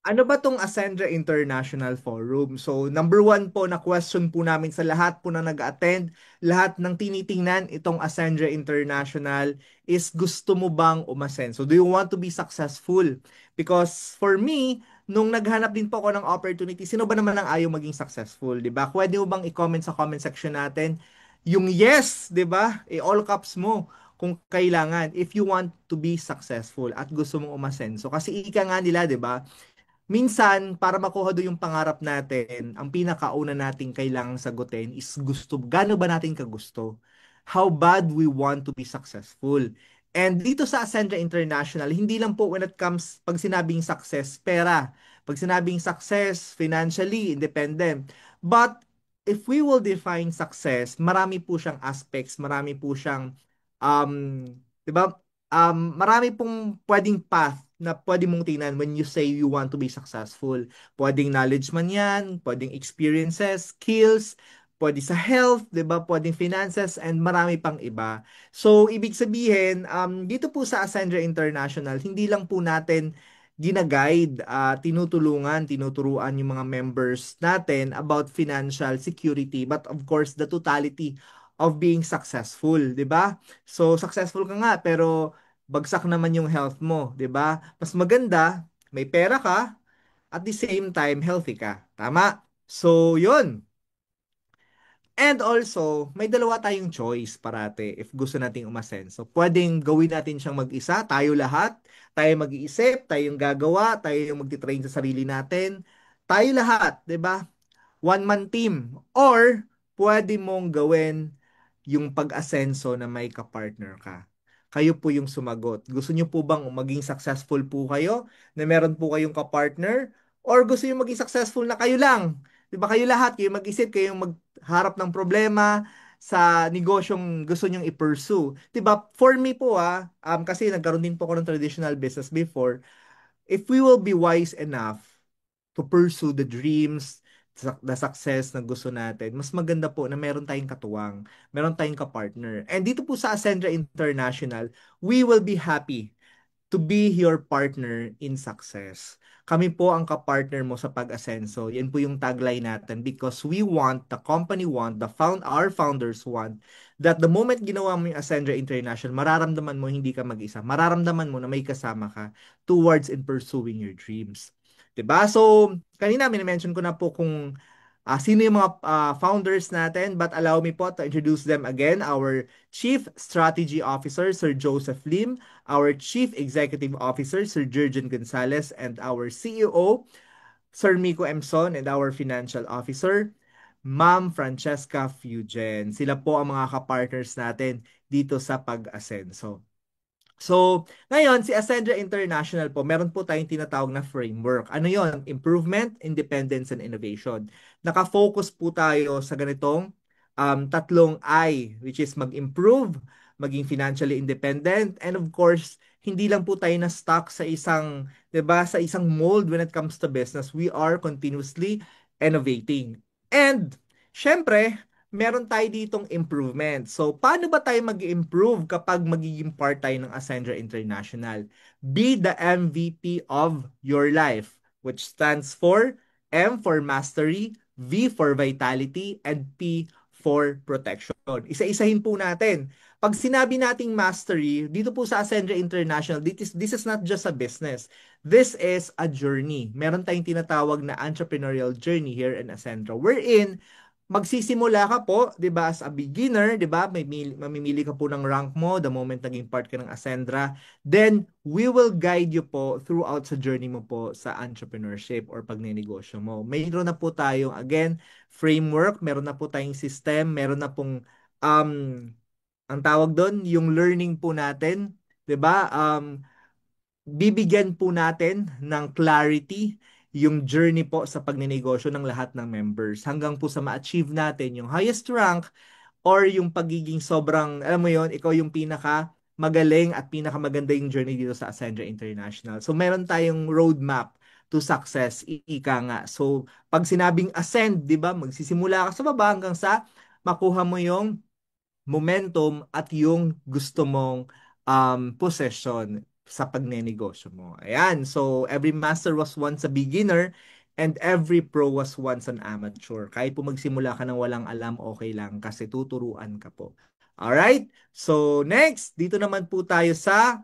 ano ba tong Ascendra International Forum? So, number one po na question po namin sa lahat po na nag-attend, lahat ng tinitingnan itong Ascendra International is gusto mo bang umasen? So, do you want to be successful? Because for me, nung naghanap din po ako ng opportunity, sino ba naman ang ayaw maging successful, di ba? Pwede mo bang i-comment sa comment section natin yung yes, di ba? I-all caps mo kung kailangan if you want to be successful at gusto mong umasenso. Kasi ika nga nila, di ba? Minsan, para makuha doon yung pangarap natin, ang pinakauna nating kailangang sagutin is gusto, gaano ba natin kagusto? How bad we want to be successful? And dito sa Ascendra International, hindi lang po when it comes, pag sinabing success, pera. Pag sinabing success, financially, independent. But, if we will define success, marami po siyang aspects, marami po siyang, um, di ba, marami pong pwedeng path na pwede mong tingnan when you say you want to be successful. Pwedeng knowledge man yan, pwedeng experiences, skills, pwede sa health, 'di ba? Pwedeng finances and marami pang iba. So, ibig sabihin, dito po sa Ascendra International, hindi lang po natin gina-guide, tinutulungan, tinuturuan yung mga members natin about financial security, but of course, the totality of being successful, 'di ba? So, successful ka nga, pero bagsak naman yung health mo, 'di ba? Mas maganda, may pera ka, at the same time, healthy ka. Tama? So, yun. And also, may dalawa tayong choice parate if gusto nating umasenso. Pwedeng gawin natin siyang mag-isa, tayo lahat, tayo mag-iisip, tayo yung gagawa, tayo yung magtitrain sa sarili natin. Tayo lahat, 'di ba? One-man team. Or, pwede mong gawin yung pag-asenso na may kapartner ka. Kayo po yung sumagot. Gusto niyo po bang maging successful po kayo na meron po kayong kapartner? Or gusto niyo maging successful na kayo lang? Di ba kayo lahat, kayo mag-isip, kayo magharap ng problema sa negosyong gusto nyong i-pursue. Di ba? For me po kasi nagkaroon din po ako ng traditional business before, if we will be wise enough to pursue the dreams, the success na gusto natin, mas maganda po na meron tayong katuwang, meron tayong kapartner. And dito po sa Ascendra International, we will be happy to be your partner in success. Kami po ang kapartner mo sa pag-asenso. Yan po yung tagline natin because we want, the company want, our founders want, that the moment ginawa mo yung Ascendra International, mararamdaman mo hindi ka mag-isa. Mararamdaman mo na may kasama ka towards in pursuing your dreams. 'Diba? So, kanina minimension ko na po kung sino yung mga founders natin, but allow me po to introduce them again. Our Chief Strategy Officer, Sir Joseph Lim, our Chief Executive Officer, Sir Jurgen Gonzalez, and our CEO, Sir Miko Emson, and our Financial Officer, Ma'am Francesca Fugen. Sila po ang mga kapartners natin dito sa Pag-Asenso. So, ngayon, si Ascendra International po, meron po tayong tinatawag na framework. Ano yon? Improvement, Independence, and Innovation. Nakafocus po tayo sa ganitong tatlong I, which is mag-improve, maging financially independent, and of course, hindi lang po tayo na stuck sa isang, 'di ba, sa isang mold when it comes to business. We are continuously innovating. And, syempre, meron tayo ditong improvement. So, paano ba tayo mag-improve kapag magiging part tayo ng Ascendra International? Be the MVP of your life, which stands for M for mastery, V for vitality, and P for protection. Isa-isahin po natin. Pag sinabi nating mastery, dito po sa Ascendra International, this is not just a business. This is a journey. Meron tayong tinatawag na entrepreneurial journey here in Ascendra. Wherein, magsisimula ka po, 'di ba, as a beginner, 'di ba? Mamimili ka po ng rank mo the moment naging part ka ng Ascendra. Then we will guide you po throughout sa journey mo po sa entrepreneurship or pagnenegosyo mo. Mayroon na po tayong again framework, meron na po tayong system, meron na pong um ang tawag doon, yung learning po natin, 'di ba? Bibigyan po natin ng clarity yung journey po sa pagnenegosyo ng lahat ng members hanggang po sa ma-achieve natin yung highest rank or yung pagiging sobrang, alam mo yon, ikaw yung pinaka magaling at pinaka maganda yung journey dito sa Ascendra International. So meron tayong roadmap to success, ika nga. So pag sinabing ascend, 'di ba? Magsisimula ka sa baba hanggang sa makuha mo yung momentum at yung gusto mong possession. sa pagnenegosyo mo. Ayan. So, every master was once a beginner and every pro was once an amateur. Kahit po magsimula ka ng walang alam, okay lang kasi tuturuan ka po. Alright? So, next, dito naman po tayo sa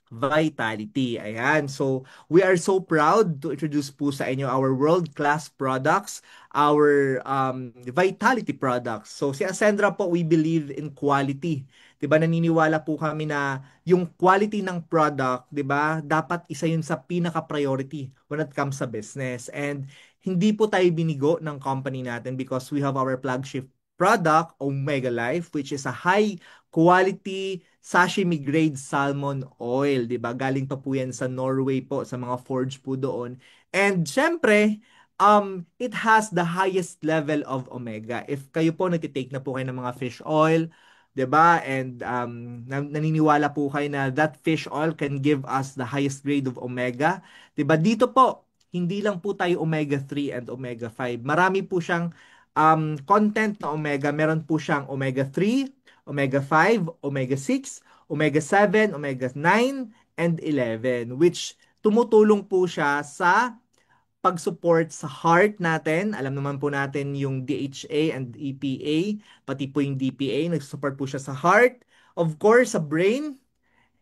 Vitality. Ayan. So, we are so proud to introduce po sa inyo our world-class products, our Vitality products. So, si Ascendra po, we believe in quality. 'Di ba? Naniniwala po kami na yung quality ng product, 'di ba? Dapat isa yun sa pinaka-priority when it comes sa business. And hindi po tayo binigo ng company natin because we have our flagship product, Omega Life, which is a high quality sashimi grade salmon oil, 'di ba? Galing pa po 'yan sa Norway po, sa mga forge po doon. And syempre, it has the highest level of omega. If kayo po nagtitake na po kayo ng mga fish oil, 'di ba? And naniniwala po kayo na that fish oil can give us the highest grade of omega, 'di ba? Dito po, hindi lang po tayo omega 3 and omega 5. Marami po siyang content na omega. Meron po siyang omega 3, omega 5, omega 6, omega 7, omega 9, and 11, which tumutulong po siya sa pag-support sa heart natin. Alam naman po natin yung DHA and EPA, pati po yung DPA, nag-support po siya sa heart. Of course, sa brain,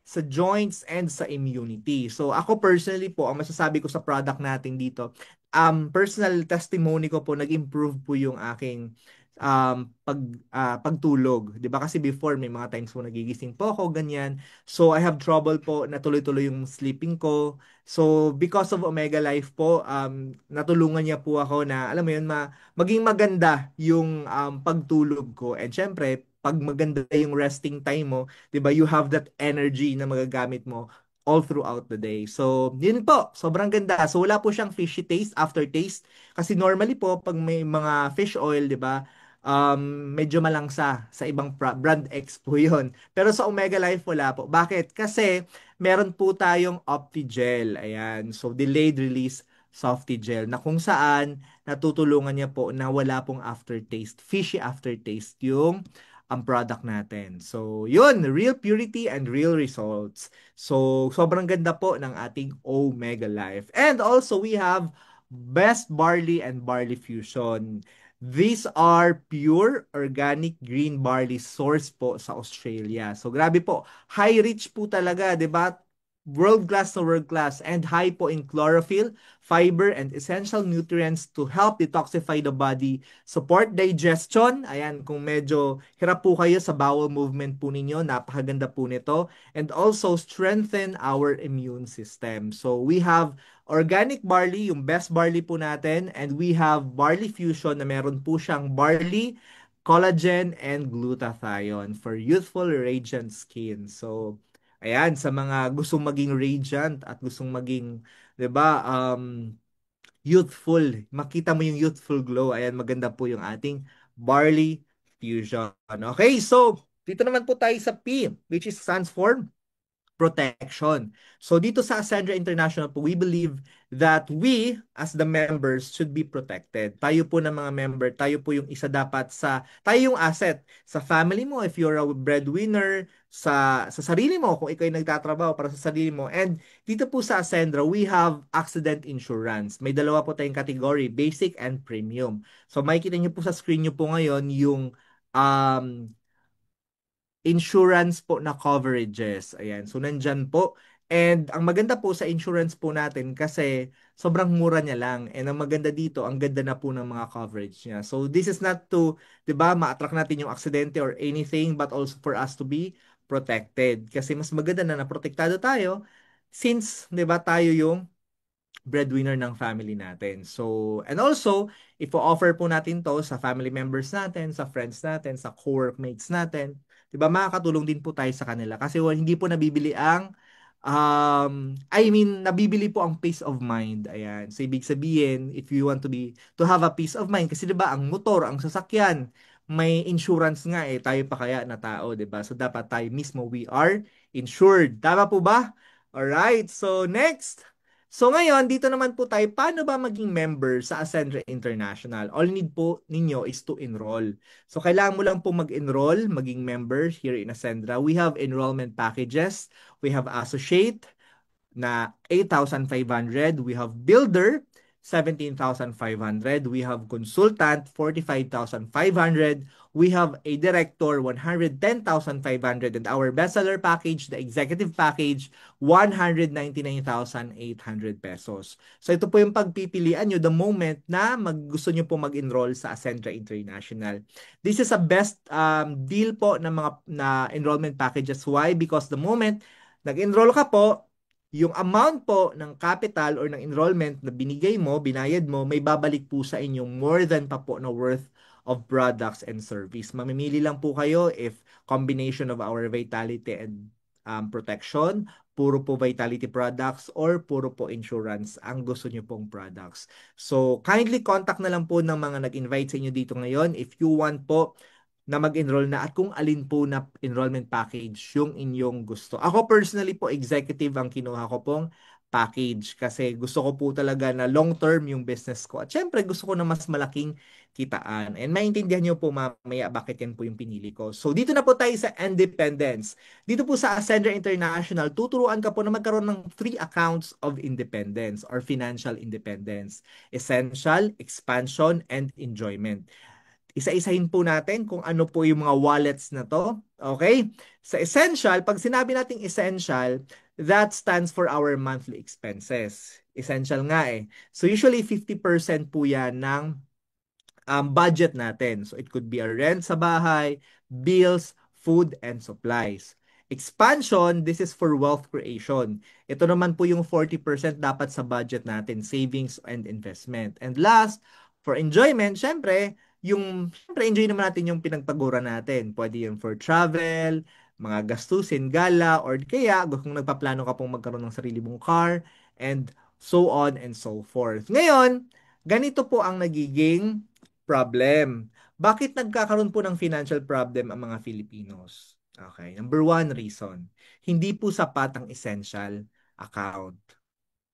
sa joints, and sa immunity. So ako personally po, ang masasabi ko sa product natin dito, personal testimony ko po, nag-improve po yung aking pagtulog. 'Di ba kasi before may mga times po nagigising po ako ganyan. So I have trouble po na tuloy-tuloy yung sleeping ko. So because of Omega Life po, natulungan niya po ako na alam mo yun, maging maganda yung pagtulog ko. And syempre, pag maganda yung resting time mo, 'di ba? You have that energy na magagamit mo all throughout the day. So, yun po, sobrang ganda. So, wala po siyang fishy taste, aftertaste. Kasi normally po, pag may mga fish oil, 'di ba? Medyo malangsa sa ibang brand X po 'yon. Pero sa Omega Life wala po. Bakit? Kasi meron po tayong Optigel. Ayan. So, delayed release Softigel na kung saan natutulungan niya po na wala pong aftertaste, fishy aftertaste yung ang product natin. So, yun, real purity and real results. So, sobrang ganda po ng ating Omega Life. And also, we have Best Barley and Barley Fusion. These are pure organic green barley source po sa Australia. So, grabe po. High rich po talaga, 'di ba? World class na world class and high po in chlorophyll, fiber, and essential nutrients to help detoxify the body, support digestion. Ayan, kung medyo hirap po kayo sa bowel movement po ninyo, napakaganda po nito. And also strengthen our immune system. So we have organic barley, yung best barley po natin, and we have barley fusion na meron po siyang barley, collagen, and glutathione for youthful, radiant skin. So, ayan, sa mga gustong maging radiant at gustong maging, 'di ba, youthful. Makita mo yung youthful glow. Ayan, maganda po yung ating barley fusion. Okay, so dito naman po tayo sa P, which is stands for protection. So dito sa Ascendra International po, we believe that we as the members should be protected. Tayo po ng mga member, tayo po yung isa dapat tayo yung asset sa family mo if you're a breadwinner, sa sarili mo kung ikaw ay nagtatrabaho para sa sarili mo. And dito po sa Ascendra, we have accident insurance. May dalawa po tayong category, basic and premium. So makikita niyo po sa screen niyo po ngayon yung um, insurance po na coverages. Ayan. So, nandyan po. And ang maganda po sa insurance po natin kasi sobrang mura niya lang. And ang maganda dito, ang ganda na po ng mga coverage niya. So, this is not to, 'di ba, ma-attract natin yung aksidente or anything, but also for us to be protected. Kasi mas maganda na naprotektado tayo since, 'di ba, tayo yung breadwinner ng family natin. So, and also, if offer po natin to sa family members natin, sa friends natin, sa co-workmates natin, 'di ba, makakatulong din po tayo sa kanila kasi hindi po nabibili ang nabibili po ang peace of mind. Ayan. So, ibig sabihin, if you want to have a peace of mind, kasi 'di ba, ang motor, ang sasakyan, may insurance nga tayo pa kaya na tao, 'di ba? So, dapat tayo mismo we are insured. Tama po ba? Alright. So, next, So ngayon, dito naman po tayo, paano ba maging member sa Ascendra International? All need po ninyo is to enroll. So kailangan mo lang po mag-enroll, maging member here in Ascendra. We have enrollment packages. We have associate, na 8,500. We have builder, 17,500. We have consultant, 45,500. We have a director, 110,500. And our bestseller package, the executive package, 199,800 pesos. So ito po yung pagpipilian nyo the moment na gusto nyo po mag-enroll sa Ascendra International. This is a best deal po ng mga enrollment packages. Why? Because the moment nag-enroll ka po, yung amount po ng capital or ng enrollment na binigay mo, binayad mo, may babalik po sa inyo more than pa po na worth of products and service. Mamimili lang po kayo if combination of our vitality and protection, puro po vitality products or puro po insurance ang gusto nyo pong products. So, kindly contact na lang po ng mga nag-invite sa inyo dito ngayon if you want po na mag-enroll na at kung alin po na enrollment package yung inyong gusto. Ako personally po, executive ang kinuha ko pong package kasi gusto ko po talaga na long-term yung business ko. At syempre, gusto ko na mas malaking kitaan. And maintindihan nyo po mamaya bakit yan po yung pinili ko. So, dito na po tayo sa independence. Dito po sa Ascender International, tuturuan ka po na magkaroon ng 3 accounts of independence or financial independence. Essential, expansion, and enjoyment. Isa-isahin po natin kung ano po yung mga wallets na to. Okay? Sa essential, pag sinabi nating essential, that stands for our monthly expenses. Essential nga eh. So usually 50% po yan ng budget natin. So it could be a rent sa bahay, bills, food, and supplies. Expansion, this is for wealth creation. Ito naman po yung 40% dapat sa budget natin, savings and investment. And last, for enjoyment, syempre enjoy naman natin yung pinagpagura natin. Pwede yun for travel, mga gastusin, gala, or kaya kung nagpaplano ka pong magkaroon ng sarili mong car, and so on and so forth. Ngayon, ganito po ang nagiging problem. Bakit nagkakaroon po ng financial problem ang mga Filipinos? Okay, number one reason, hindi po sapat ang essential account.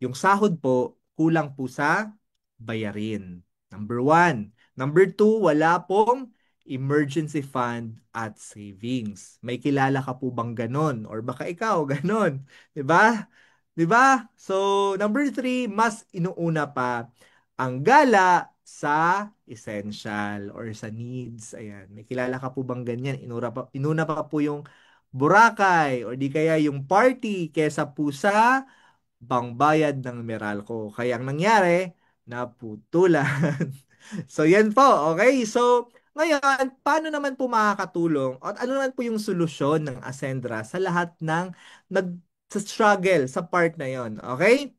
Yung sahod po, kulang po sa bayarin. Number one. Number two, wala pong emergency fund at savings. May kilala ka po bang ganon? Or baka ikaw, ganon. 'Di ba? 'Di ba? So, number three, mas inuuna pa ang gala sa essential or sa needs. Ayan. May kilala ka po bang ganyan? Inuna pa po yung Boracay or di kaya yung party kesa po sa pangbayad ng Meralco. Kaya ang nangyari, naputulan. So, yan po. Okay? So, ngayon, paano naman po makakatulong at ano naman po yung solusyon ng Ascendra sa lahat ng nag-struggle sa part na yon? Okay?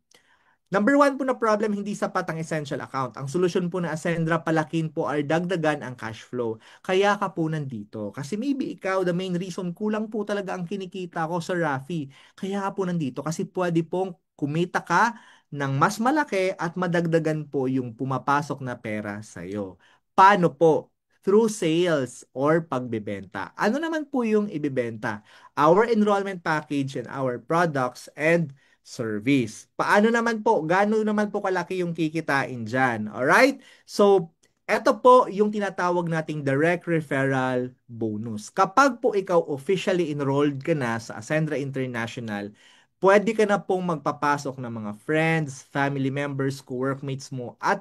Number one po na problem, hindi sapat ang essential account. Ang solusyon po na Ascendra, palakin po or dagdagan ang cash flow. Kaya ka po nandito. Kasi maybe ikaw, the main reason, kulang po talaga ang kinikita ko sa Rafi. Kaya ka po nandito. Kasi pwede pong kumita ka ng mas malaki at madagdagan po yung pumapasok na pera sa'yo. Paano po? Through sales or pagbebenta. Ano naman po yung ibebenta? Our enrollment package and our products and service. Paano naman po? Gaano naman po kalaki yung kikitain dyan? Alright? So, eto po yung tinatawag nating direct referral bonus. Kapag po ikaw officially enrolled ka na sa Ascendra International, pwede ka na pong magpapasok ng mga friends, family members, co-workmates mo at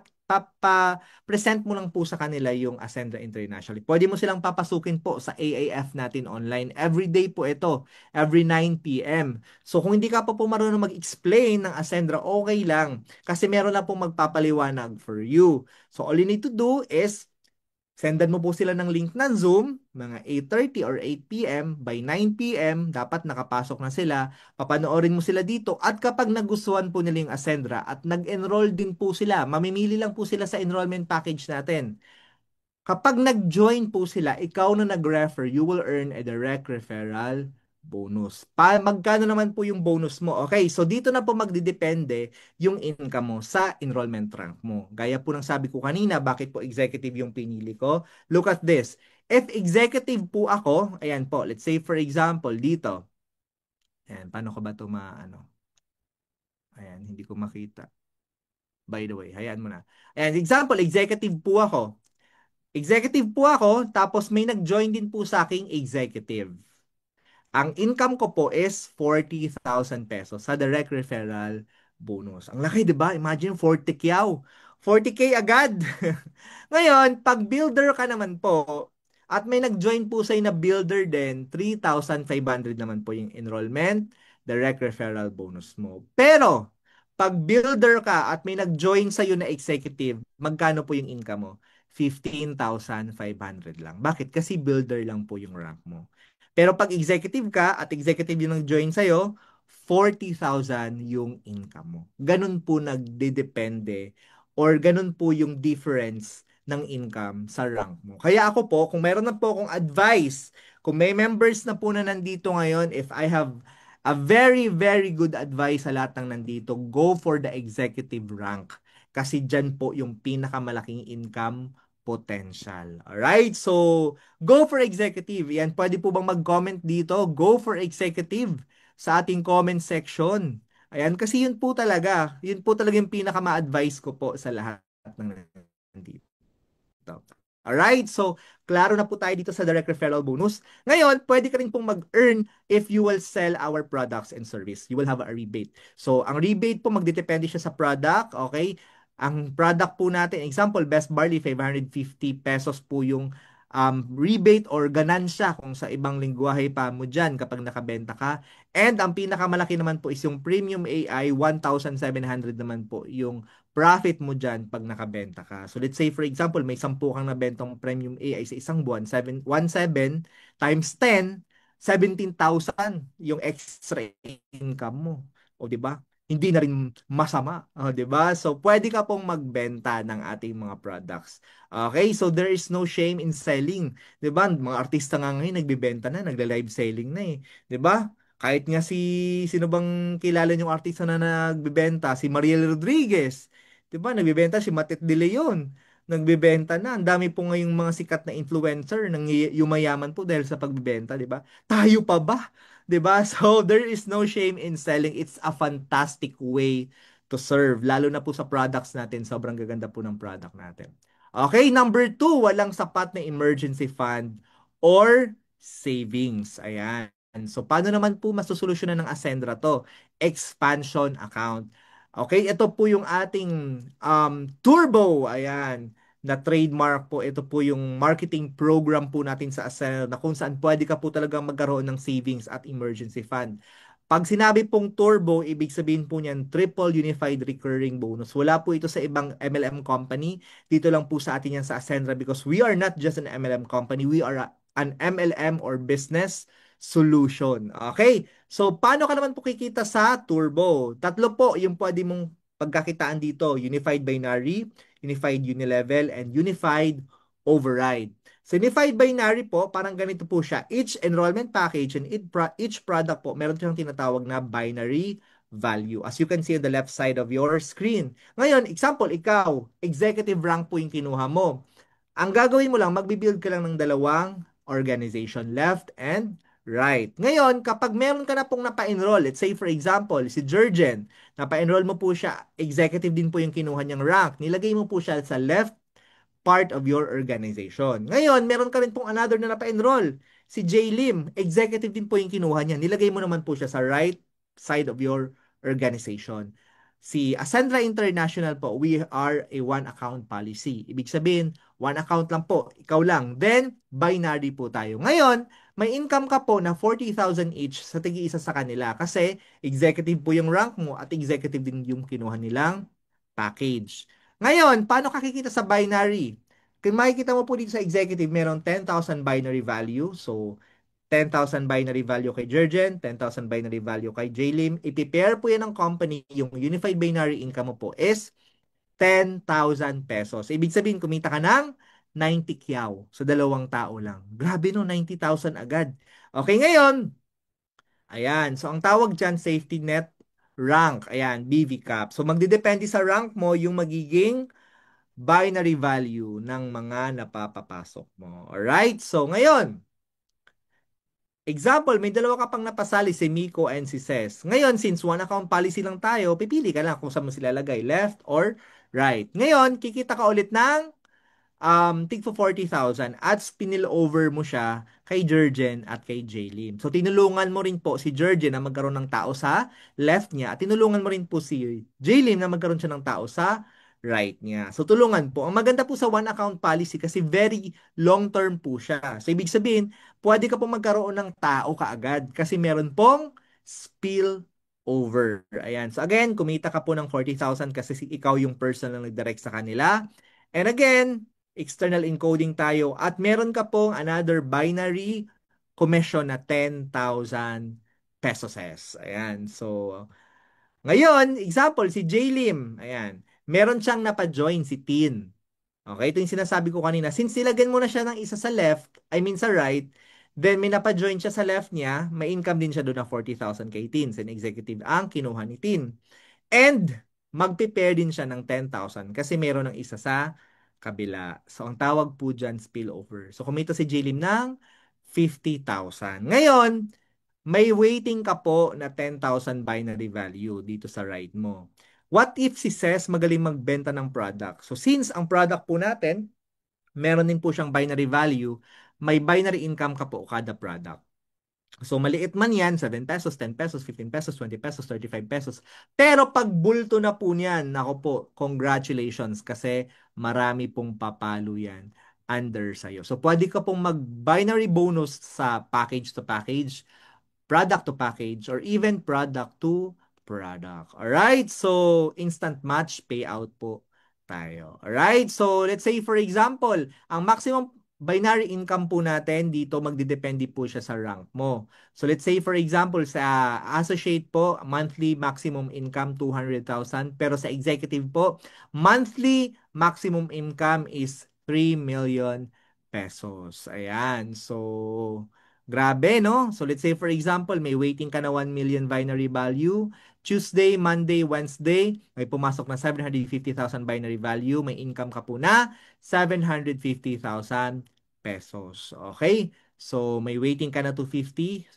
present mo lang po sa kanila yung Ascendra International. Pwede mo silang papasukin po sa AAF natin online. Every day po ito, every 9 p.m. So kung hindi ka pa po marunong mag-explain ng Ascendra, okay lang. Kasi meron na pong magpapaliwanag for you. So all you need to do is sendan mo po sila ng link ng Zoom, mga 8:30 or 8 p.m. By 9 p.m. dapat nakapasok na sila. Papanoorin mo sila dito at kapag nagustuhan po nila yung Ascendra at nag-enroll din po sila, mamimili lang po sila sa enrollment package natin. Kapag nag-join po sila, ikaw na nag-refer, you will earn a direct referral bonus. Magkano naman po yung bonus mo? Okay, so dito na po magdidepende yung income mo sa enrollment rank mo. Gaya po ng sabi ko kanina, bakit po executive yung pinili ko? Look at this. If executive po ako, ayan po, let's say for example, dito. Ayan, paano ko ba ito maano? Ayan, hindi ko makita. By the way, hayaan mo na. Ayan, example, executive po ako. Executive po ako, tapos may nag-join din po sa aking executive. Ang income ko po is 40,000 pesos sa direct referral bonus. Ang laki, di ba? Imagine 40 kyaw. 40K agad. Ngayon, pag builder ka naman po, at may nag-join po sa'yo na builder din, 3,500 naman po yung enrollment, direct referral bonus mo. Pero, pag builder ka at may nag-join sa'yo na executive, magkano po yung income mo? 15,500 lang. Bakit? Kasi builder lang po yung rank mo. Pero pag executive ka at executive yung nag-join sa'yo, 40,000 yung income mo. Ganun po nagdedepende or ganun po yung difference ng income sa rank mo. Kaya ako po, kung meron na po akong advice, kung may members na po na nandito ngayon, if I have a very, very good advice sa lahat ng nandito, go for the executive rank. Kasi dyan po yung pinakamalaking income potential. Alright? So, go for executive. Yan, pwede po bang mag-comment dito? Go for executive sa ating comment section. Ayan, kasi yun po talaga. Yun po talaga yung pinaka-ma-advise ko po sa lahat ng nandito. Alright, so klaro na po tayo dito sa direct referral bonus. Ngayon, pwede ka rin pong mag-earn if you will sell our products and service. You will have a rebate. So, ang rebate po magdedepende siya sa product, okay? Ang product po natin, example, Best Barley, 550 pesos po yung rebate or ganansya kung sa ibang lingwahe pa mo dyan kapag nakabenta ka. And ang pinakamalaki naman po is yung Premium AI, 1,700 naman po yung profit mo dyan pag nakabenta ka. So let's say for example, may 10 kang nabentang premium AI sa isang buwan, 7 times 10, 17,000 yung extra income mo. O di ba? Hindi na rin masama, o di ba? So pwede ka pong magbenta ng ating mga products. Okay, so there is no shame in selling. 'Di ba? Mga artista nga ngayon nagbebenta na, nagla-live selling na eh. 'Di ba? Kahit nga sino bang kilala yung artista na nagbebenta? Si Mariel Rodriguez. 'Di ba? Nagbebenta si Matet De Leon. Nagbebenta na. Ang dami po ngayong mga sikat na influencer nang yumayaman po dahil sa pagbebenta, 'di ba? Tayo pa ba? 'Di ba? So there is no shame in selling. It's a fantastic way to serve. Lalo na po sa products natin. Sobrang gaganda po ng product natin. Okay, number two, walang sapat na emergency fund or savings. Ayan. So, paano naman po masusolusyonan ng Ascendra to? Expansion account. Okay, ito po yung ating Turbo. Ayan, na trademark po. Ito po yung marketing program po natin sa Ascendra na kung saan pwede ka po talagang magkaroon ng savings at emergency fund. Pag sinabi pong turbo, ibig sabihin po niyan triple unified recurring bonus. Wala po ito sa ibang MLM company. Dito lang po sa atin yan sa Ascendra because we are not just an MLM company. We are an MLM or business solution. Okay? So, paano ka naman po kikita sa turbo? Tatlo po yung pwede mong pagkakitaan dito. Unified binary, unified unilevel, and unified override. Sa unified binary po, parang ganito po siya. Each enrollment package and each product po, meron siyang tinatawag na binary value. As you can see on the left side of your screen. Ngayon, example, ikaw, executive rank po yung kinuha mo. Ang gagawin mo lang, magbibuild ka lang ng dalawang organization, left and right. Ngayon, kapag meron ka na pong napa-enroll, let's say for example, si Jurgen, napa-enroll mo po siya, executive din po yung kinuha niyang rank, nilagay mo po siya sa left part of your organization. Ngayon, meron ka rin pong another na napa-enroll. Si J. Lim, executive din po yung kinuha niya. Nilagay mo naman po siya sa right side of your organization. Si Ascendra International po, we are a one account policy. Ibig sabihin, one account lang po, ikaw lang. Then, binary po tayo. Ngayon, may income ka po na 40,000 each sa tigi-isa sa kanila kasi executive po yung rank mo at executive din yung kinuha nilang package. Ngayon, paano kakikita sa binary? Kung makikita mo po dito sa executive, meron 10,000 binary value. So, 10,000 binary value kay Jurgen, 10,000 binary value kay Jlim. I-pair po yan ng company. Yung unified binary income mo po is 10,000 pesos. Ibig sabihin, kumita ka ng 90 kyaw sa dalawang tao lang. Grabe no, 90,000 agad. Okay, ngayon, ayan. So, ang tawag dyan, safety net rank. Ayan, BV cap. So, magdidepende sa rank mo yung magiging binary value ng mga napapapasok mo. Alright? So, ngayon, Example, may dalawa ka pang napasali, si Miko and si Ses. Ngayon, since one account policy lang tayo, pipili ka lang kung saan mo sila lagay, left or right. Ngayon, kikita ka ulit ng tig for 40,000 at spinil over mo siya kay Jurgen at kay Jaylin. So, tinulungan mo rin po si Jurgen na magkaroon ng tao sa left niya at tinulungan mo rin po si Jaylin na magkaroon siya ng tao sa right niya. So, tulungan po. Ang maganda po sa one account policy kasi very long term po siya. So, ibig sabihin, pwede ka po magkaroon ng tao kaagad kasi meron pong spill over. Ayan. So, again, kumita ka po ng 40,000 kasi ikaw yung person na nag-direct sa kanila. And again, external encoding tayo at meron ka pong another binary commission na 10,000 pesos. Ayan. So, ngayon, example, si Jlim. Ayan. Meron siyang napa-join si Tin. Okay, ito yung sinasabi ko kanina. Since nilagyan mo na siya ng isa sa left, I mean sa right, then may napa-join siya sa left niya, may income din siya doon na 40,000 kay Tin. Sin executive ang kinuha ni Tin. And magpe-pair din siya ng 10,000 kasi meron ng isa sa kabila. So, ang tawag po dyan, spillover. So, kumita si Jlim ng 50,000. Ngayon, may waiting ka po na 10,000 binary value dito sa right mo. What if si Ses magaling magbenta ng product? So, since ang product po natin, meron din po siyang binary value, may binary income ka po kada product. So, maliit man yan, 7 pesos, 10 pesos, 15 pesos, 20 pesos, 35 pesos. Pero pag bulto na po niyan, nako po, congratulations kasi marami pong papalo yan under sa'yo. So, pwede ka pong mag-binary bonus sa package to package, product to package, or even product to product. Alright? So, instant match payout po tayo. Alright? So, let's say for example, ang maximum binary income po natin dito magdidepende po siya sa rank mo. So, let's say for example, sa associate po, monthly maximum income 200,000. Pero sa executive po, monthly maximum income is 3 million pesos. Ayan. So, grabe, no? So, let's say for example, may waiting ka na 1 million binary value. Tuesday, Monday, Wednesday, may pumasok na 750,000 binary value. May income ka po na 750,000 pesos. Okay? So, may waiting ka na to 50,000.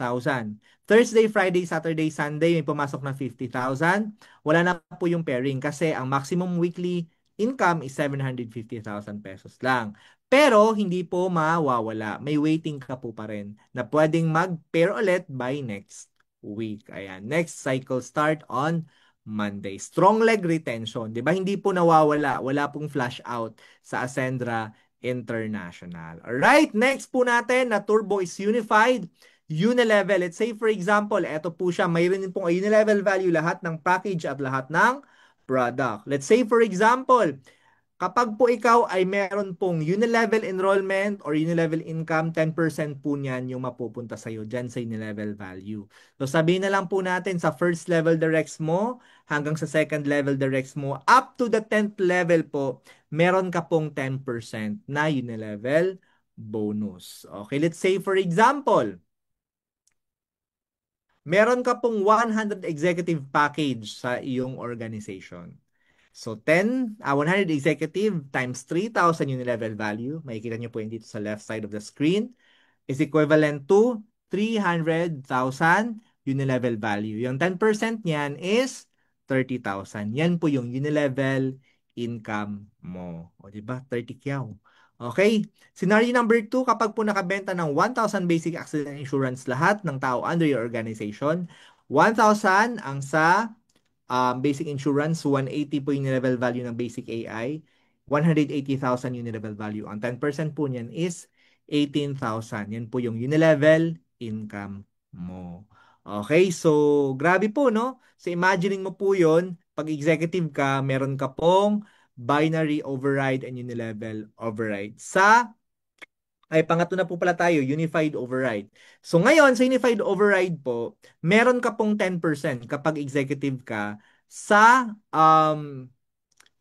Thursday, Friday, Saturday, Sunday, may pumasok na 50,000. Wala na po yung pairing kasi ang maximum weekly income is 750,000 pesos lang. Pero hindi po mawawala. May waiting ka po pa rin na pwedeng mag-pair ulit by next week. Ayan. Next cycle start on Monday. Strong leg retention. 'Di ba? Hindi po nawawala. Wala pong flash out sa Ascendra International. Alright. Next po natin na Turbo is Unified. Unilevel. Let's say for example, eto po siya. Mayroon din pong Unilevel value lahat ng package at lahat ng product. Let's say for example, kapag po ikaw ay meron pong unilevel enrollment or unilevel income, 10% po niyan yung mapupunta sa'yo dyan sa unilevel value. So sabihin na lang po natin sa first level directs mo hanggang sa second level directs mo, up to the 10th level po, meron ka pong 10% na unilevel bonus. Okay, let's say for example, meron ka pong 100 executive package sa iyong organization. So 100 executive times 3,000 yung level value. Makikita nyo po yun dito sa left side of the screen is equivalent to 300,000 unilevel value. Yung 10% niyan is 30,000. Yan po yung unilevel income mo. O di ba? 30 kyaw. Okay? Scenario number 2, kapag po nakabenta ng 1,000 basic accident insurance lahat ng tao under your organization, 1,000 ang sa basic insurance, 180 po yung level value ng basic AI, 180,000 yung level value. Ang 10% po niyan is 18,000. Yan po yung unilevel income mo. Okay, so grabe po, no? So imagining mo po yon, pag executive ka, meron ka pong binary override and unilevel override. Pangatlo na po pala tayo, unified override. So ngayon, sa unified override po, meron ka pong 10% kapag executive ka sa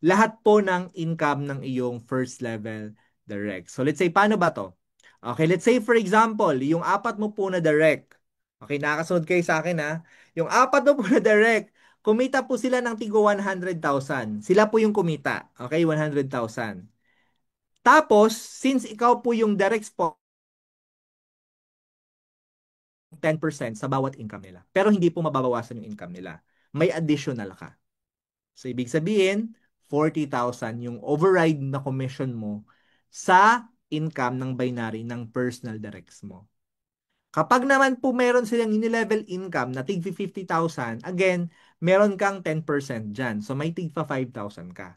lahat po ng income ng iyong first level direct. So let's say, paano ba to? Okay, let's say for example, yung apat mo po na direct. Okay, nakakasunod kayo sa akin ha. Yung apat mo po na direct, kumita po sila ng tigo 100,000. Sila po yung kumita. Okay, 100,000. Tapos, since ikaw po yung direct sponsor, 10% sa bawat income nila. Pero hindi po mababawasan yung income nila. May additional ka. So, ibig sabihin, 40,000 yung override na commission mo sa income ng binary ng personal directs mo. Kapag naman po meron silang level income na tig 50,000, again, meron kang 10% dyan. So, may tig 5,000 ka.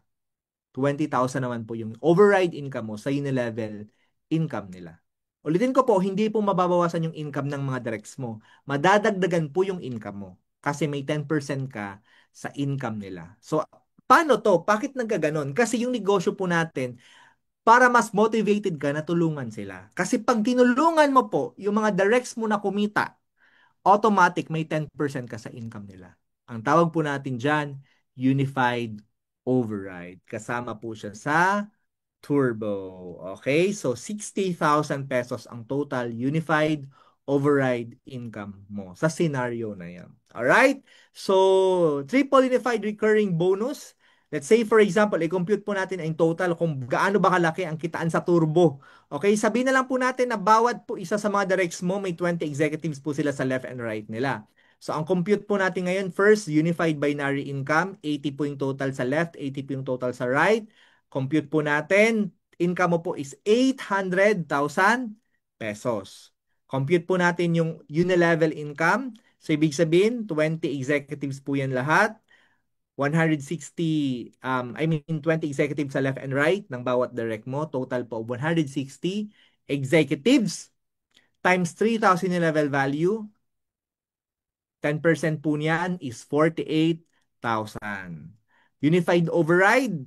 20,000 naman po yung override income mo sa level income nila. Ulitin ko po, hindi po mababawasan yung income ng mga directs mo. Madadagdagan po yung income mo kasi may 10% ka sa income nila. So, paano to? Bakit nagkaganon? Kasi yung negosyo po natin, para mas motivated ka na tulungan sila. Kasi pag tinulungan mo po yung mga directs mo na kumita, automatic may 10% ka sa income nila. Ang tawag po natin dyan, unified override. Kasama po siya sa turbo. Okay? So, 60,000 pesos ang total unified override income mo sa scenario na yan. Alright? So, triple unified recurring bonus. Let's say, for example, i-compute po natin ang total kung gaano ba kalaki ang kitaan sa turbo. Okay? Sabihin na lang po natin na bawat po isa sa mga directs mo, may 20 executives po sila sa left and right nila. So, ang compute po natin ngayon, first, unified binary income, 80 po yung total sa left, 80 po yung total sa right. Compute po natin, income mo po is 800,000 pesos. Compute po natin yung unilevel income. So, ibig sabihin, 20 executives po yan lahat. 160, I mean 20 executives sa left and right ng bawat direct mo. Total po 160 executives times 3,000 yung level value. 10% po niyan is 48,000. Unified override,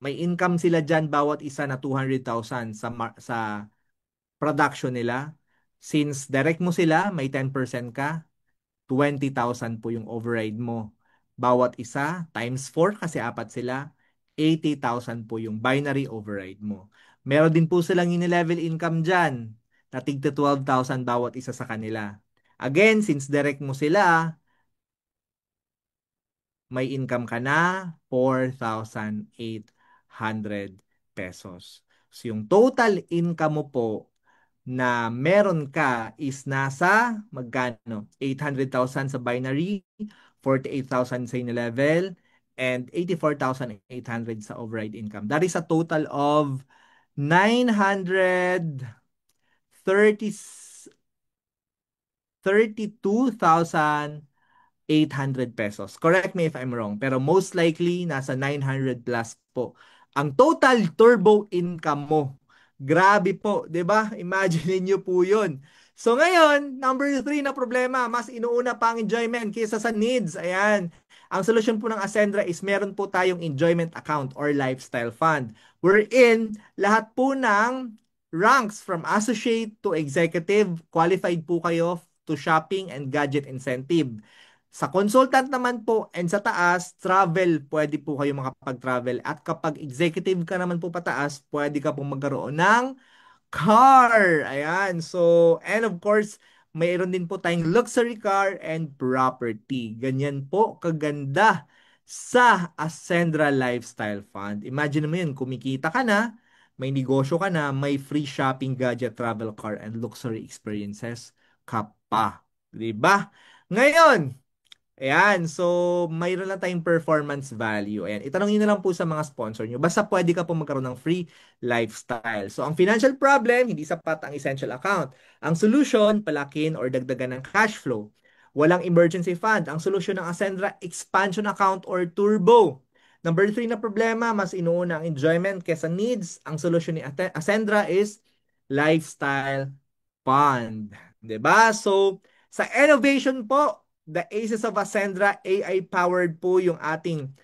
may income sila dyan bawat isa na 200,000 sa production nila. Since direct mo sila, may 10% ka, 20,000 po yung override mo. Bawat isa, times 4 kasi apat sila, 80,000 po yung binary override mo. Meron din po silang in-level income dyan, na tigta 12,000 bawat isa sa kanila. Again, since direct mo sila, may income ka na 4,800 pesos. So yung total income mo po na meron ka is nasa magkano? 800,000 sa binary, 48,000 sa level, and 84,800 sa override income. That is a total of 930 32,800 pesos. Correct me if I'm wrong, pero most likely nasa 900 plus po ang total turbo income mo. Grabe po, 'di ba? Imagine niyo po 'yun. So ngayon, number 3 na problema, mas inuuna pa ang enjoyment kaysa sa needs. Ayan. Ang solusyon po ng Ascendra is meron po tayong enjoyment account or lifestyle fund. Wherein, lahat po ng ranks from associate to executive, qualified po kayo to shopping and gadget incentive. Sa consultant naman po and sa taas, travel, pwede po kayo makapag-travel. At kapag executive ka naman po pataas, pwede ka pong magkaroon ng car. Ayan. So, and of course, mayroon din po tayong luxury car and property. Ganyan po kaganda sa Ascendra Lifestyle Fund. Imagine mo yun, kumikita ka na, may negosyo ka na, may free shopping, gadget, travel car, and luxury experiences ka pa. Diba? Ngayon, ayan, so mayroon lang tayong performance value. Ayan, itanong niyo na lang po sa mga sponsor nyo. Basta pwede ka po magkaroon ng free lifestyle. So ang financial problem, hindi sapat ang essential account. Ang solution, palakin or dagdagan ng cash flow. Walang emergency fund. Ang solusyon ng Ascendra, expansion account or turbo. Number 3 na problema, mas inuuna ang enjoyment kesa needs. Ang solusyon ni Ascendra is lifestyle fund. 'Di ba? So, sa innovation po, the Aces of Ascendra, AI-powered po yung ating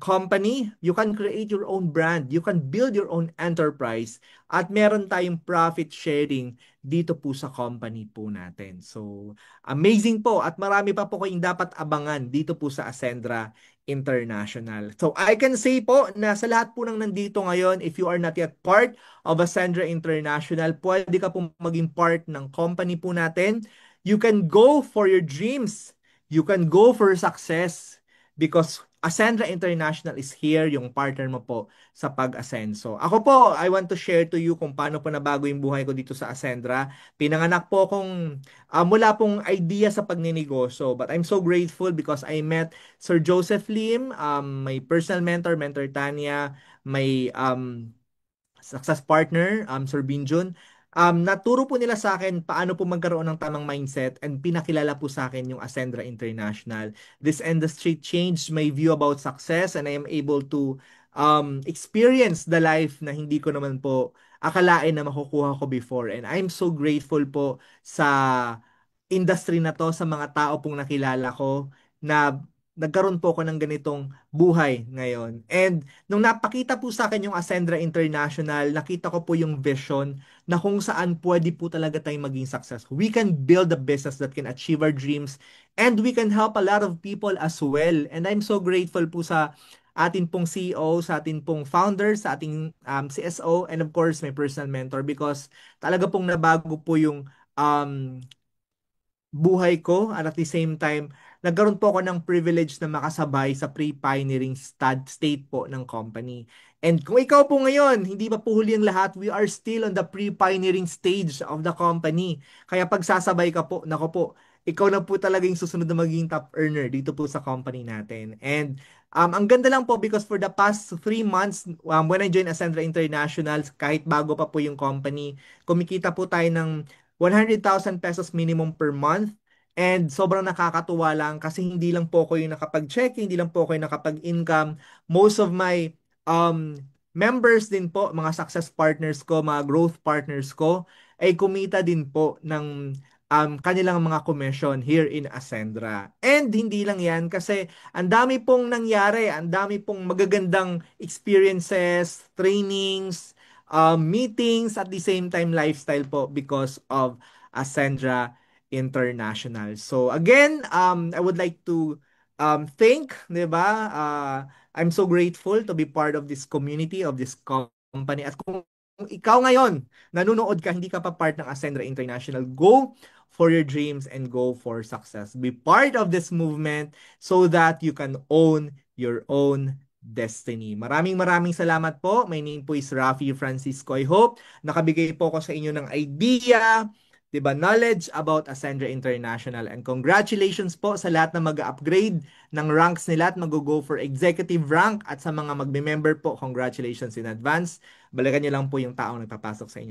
company. You can create your own brand. You can build your own enterprise. At meron tayong profit sharing dito po sa company po natin. So, amazing po. At marami pa po kayong dapat abangan dito po sa Ascendra International. So, I can say po na sa lahat po ng nandito ngayon, if you are not yet part of Ascendra International, pwede ka po maging part ng company po natin. You can go for your dreams. You can go for success because Ascendra International is here, yung partner mo po sa pag-asenso. Ako po, I want to share to you kung paano po nabago yung buhay ko dito sa Ascendra. Pinanganak po akong mula pong idea sa pagninegosyo. But I'm so grateful because I met Sir Joseph Lim, my personal mentor, Mentor Tanya, my success partner, Sir Binjun. Naturo po nila sa akin paano po magkaroon ng tamang mindset and pinakilala po sa akin yung Ascendra International. This industry changed my view about success and I am able to experience the life na hindi ko naman po akalain na makukuha ko before. And I'm so grateful po sa industry na to, sa mga tao pong nakilala ko na nagkaroon po ako ng ganitong buhay ngayon. And nung napakita po sa akin yung Ascendra International, nakita ko po yung vision na kung saan pwede po talaga tayong maging successful. We can build a business that can achieve our dreams and we can help a lot of people as well. And I'm so grateful po sa atin pong CEO, sa atin pong founder, sa ating CSO, and of course, my personal mentor because talaga pong nabago po yung buhay ko at the same time, nagkaroon po ako ng privilege na makasabay sa pre-pioneering state po ng company. And kung ikaw po ngayon, hindi pa po huli ang lahat, we are still on the pre-pioneering stage of the company. Kaya pagsasabay ka po, nako po, ikaw na po talaga yung susunod na maging top earner dito po sa company natin. And ang ganda lang po because for the past 3 months, when I joined Ascendra International, kahit bago pa po yung company, kumikita po tayo ng 100,000 pesos minimum per month. And sobrang nakakatuwa lang kasi hindi lang po ako yung nakapag-check, hindi lang po ako yung nakapag-income. Most of my um, members din po, mga success partners ko, mga growth partners ko, ay kumita din po ng kanilang mga commission here in Ascendra. And hindi lang yan kasi ang dami pong nangyari, ang dami pong magagandang experiences, trainings, meetings, at the same time lifestyle po because of Ascendra International. So again, I would like to thank, 'di ba? I'm so grateful to be part of this community, of this company. At kung ikaw ngayon, nanonood ka, hindi ka pa part ng Ascendra International, go for your dreams and go for success. Be part of this movement so that you can own your own destiny. Maraming maraming salamat po. My name po is Rafi Francisco. I hope nakabigay po ako sa inyo ng idea, 'di ba, knowledge about Ascendra International. And congratulations po sa lahat na mag-upgrade ng ranks nila at mag-go for executive rank at sa mga magme-member po, congratulations in advance. Balikan niyo lang po yung taong nagpapasok sa inyo.